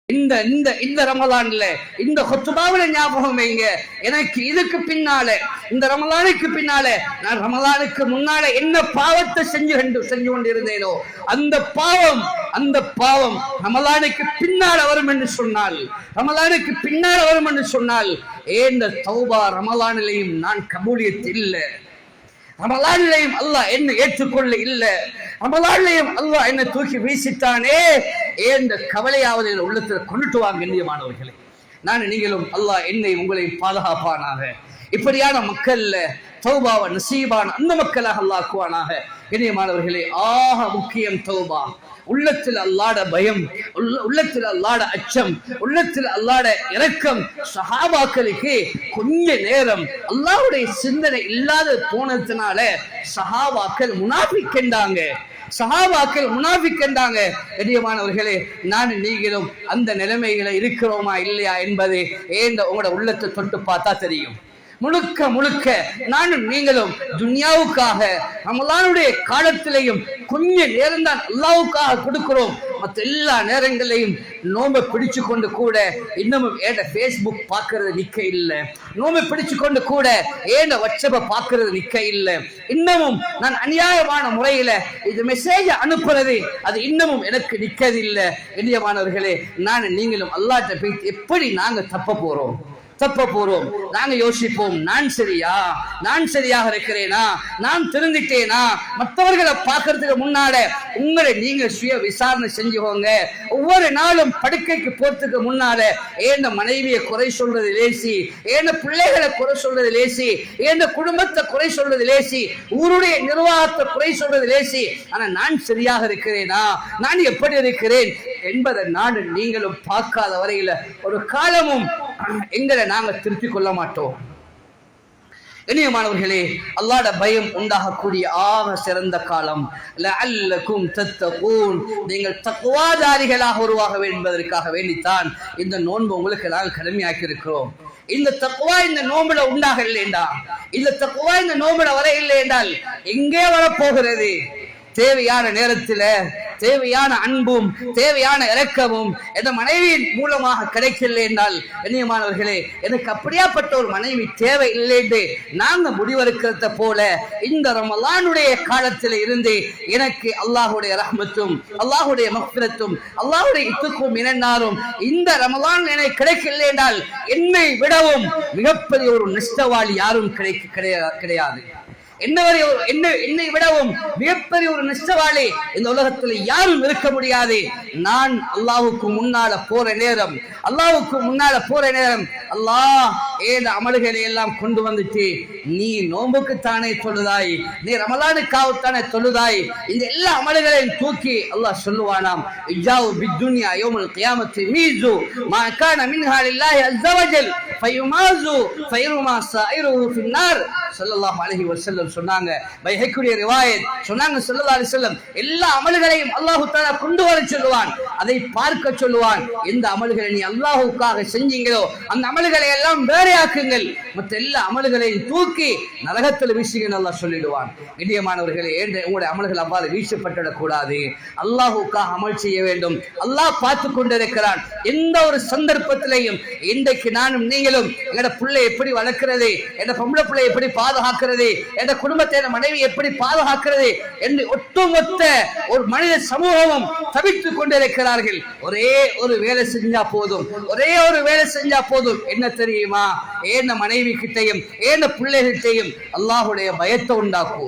இந்த இந்த இந்த ரமலான்ல இந்த ஹுத்பாவுல ஞாபகம் வைங்க. எனக்கு இதுக்கு பின்னால இந்த ரமலானுக்கு பின்னால நான் ரமலானுக்கு முன்னால என்ன பாவத்தை செஞ்சு கொண்டிருந்தேனோ அந்த பாவம் ரமலானுக்கு பின்னால வரும் என்று சொன்னால் ஏன் தௌபா ரமலானிலையும் நான் கபூலியத் இல்லை, ரமலானிலையும் அல்லாஹ் என்ன ஏற்றுக்கொள்ள இல்லை, ரமலானிலையும் அல்லாஹ் என்ன தூக்கி வீசிட்டானே என்ற கவலையாவது உள்ளத்தில் கொண்டுட்டு வாங்க. கண்ணியமானவர்களே, நான் நீங்களும் அல்லாஹ் என்னை உங்களை பாதுகாப்பானாக. இப்படியான மக்கள்ல தௌபாவை நசீபான அந்த மக்களாக அல்லாஹ் ஆக்குவானாக. கண்ணியமானவர்களே, ஆக முக்கியம் தௌபா. உள்ளத்தில் அல்லாட பயம், உள்ளத்தில் அல்லாட அச்சம், உள்ளத்தில் அல்லாட இரக்கம். சஹாபாக்களுக்கு கொஞ்ச நேரம் அல்லாஹ்வுடைய சிந்தனை இல்லாத போனதுனால சஹாபாக்கள் முனாஃபிக்ண்டாங்க. கண்ணியமானவர்களே, நான் நீங்களும் அந்த நிலைமைகளை இருக்கிறோமா இல்லையா என்பது உங்களோட உள்ளத்தை தொட்டு பார்த்தா தெரியும். முழுக்க நானும் நீங்களும் துன்யாவுக்காக ரமலானுடைய காலத்திலையும் கொஞ்ச நேரம் தான் அல்லாஹ்வுக்காக கொடுக்கிறோம். மற்ற எல்லா நேரங்களையும் நோம்பை பிடிச்சு கொண்டு கூட இன்னமும் ஏண்ட ஃபேஸ்புக் பார்க்கறது நிக்க இல்லை, நோம்பை பிடிச்சு கொண்டு கூட ஏண்ட வாட்ஸ்அப்பை பார்க்கறது நிக்க இல்லை. இன்னமும் நான் அநியாயமான முறையில இது மெசேஜ் அனுப்புறது அது இன்னமும் எனக்கு நிக்கதில்லை. கண்ணியமானவர்களே, நான் நீங்களும் அல்லாஹ்ட்ட போய் எப்படி நாங்க தப்ப போறோம்? நாங்க யோசிப்போம், நான் சரியாக இருக்கிறேனா, நான் திருந்திட்டேனா? மற்றவர்களை பார்க்கறதுக்கு முன்னால உங்களை நீங்க சுய விசாரணை செஞ்சுக்கோங்க. ஒவ்வொரு நாளும் படுக்கைக்கு போறதுக்கு முன்னால ஏன் மனைவியை குறை சொல்றது லேசி, ஏன் பிள்ளைகளை குறை சொல்றது லேசி, ஏன் குடும்பத்தை குறை சொல்றது லேசி, ஊருடைய நிர்வாகத்தை குறை சொல்றது லேசி. ஆனா நான் சரியாக இருக்கிறேனா, நான் எப்படி இருக்கிறேன் என்பதை நான் நீங்களும் பார்க்காத வரையில ஒரு காலமும் எங்களை நாங்க திருத்திக் கொள்ள மாட்டோம். கண்ணியமானவர்களே, அல்லாஹ்வுடைய பயம் உண்டாகக்கூடிய ஆக சிறந்த காலம் லஅல்லகும் தத்தகூன். நீங்கள் தக்வாதாரிகளாக உருவாக என்பதற்காக வேண்டித்தான் இந்த நோன்பு உங்களுக்கு நாங்கள் கடமையாக்கி இருக்கிறோம். இந்த தக்வா இந்த நோன்புல உண்டாக இல்லை என்றால், இந்த தக்வா இந்த நோன்புல வர இல்லை என்றால் எங்கே வரப்போகிறது? தேவையான நேரத்தில் தேவையான அன்பும் தேவையான இரக்கமும் என் மனைவியின் மூலமாக கிடைக்கல என்றால், கண்ணியமானவர்களே, எனக்கு அப்படியாப்பட்ட ஒரு மனைவி தேவை இல்லை என்று நாங்க முடிவெடுக்கிறத போல இந்த ரமலானுடைய காலத்தில் இருந்து எனக்கு அல்லாஹ்வுடைய ரஹ்மத்தும் அல்லாஹ்வுடைய மக்ஃபிரத்தும் அல்லாஹ்வுடைய இத்துக்கும் இணைந்தாரும் இந்த ரமலான் எனக்கு கிடைக்கல என்றால் என்னை விடவும் மிகப்பெரிய ஒரு நஷ்டவாளி யாரும் கிடையாது. என்னை விடவும் மிகப்பெரிய ஒரு நஷ்டவாளி இந்த உலகத்தில் யாரும் இருக்க முடியாது. நான் அல்லாஹ்வுக்கு முன்னால போற நேரம் அல்லாஹ் ஏன் அமல்களை எல்லாம் கொண்டு வந்துட்டு நீ நோம்புக்கு தானே தொழுதாய், நீ ரமலானுக்காகத்தானே தொழுதாய், இந்த எல்லா அமல்களையும் தூக்கி அல்லாஹ் சொல்லுவானாம், இஜாவு பித்துன்யா யௌமுல் கியாமத்தி மீசு மா கான மின்ஹா லில்லாஹி அஸ்ஸ வஜல் ஃபயுமாசு ஃபயருமா சாயிருஹு ஃபின்னார். ஸல்லல்லாஹு அலைஹி வஸல்லம் சொன்னாங்க, பைஹக்கியுடைய ரிவாயத் சொன்னாங்க, ஸல்லல்லாஹு அலைஹி வஸல்லம் எல்லா அமல்களையும் அல்லாஹ் தஆலா கொண்டு வர சொல்லுவான், அதை பார்க்க சொல்லுவான். எந்த அமல்களை நீ அல்லாஹ்வுக்காக செஞ்சீங்களோ அந்த அமல்களை எல்லாம் வேறையாக்குங்கள், மற்ற எல்லா அமல்களையும் தூக்கி நரகத்தில் வீசுங்கன்னு அல்லாஹ் சொல்லிடுவான். கண்ணியமானவர்களே, உங்களுடைய அமல்கள் அவ்வாறு வீசப்பட்டுவிடக் கூடாது. அல்லாஹ்வுக்காக அமல் செய்ய வேண்டும். அல்லாஹ் பார்த்து கொண்டிருக்கிறான். எந்த ஒரு சந்தர்ப்பத்திலையும் இன்றைக்கு நானும் நீங்களும் எங்களோட பிள்ளை எப்படி வளர்க்கிறது, என்ற பொம்பளை பிள்ளை எப்படி பாதுகாக்கிறது, என்ற குடும்பத்தை மனைவி எப்படி பாதுகாக்கிறது என்று ஒட்டுமொத்த ஒரு மனித சமூகமும் தவித்துக் கொண்டிருக்கிறார்கள். ஒரே ஒரு வேலை செஞ்சா போதும். என்ன தெரியுமா? ஏன் மனைவி கிட்டையும் ஏன் பிள்ளைகிட்டையும் அல்லாஹ்வுடைய பயத்தை உண்டாக்கும்.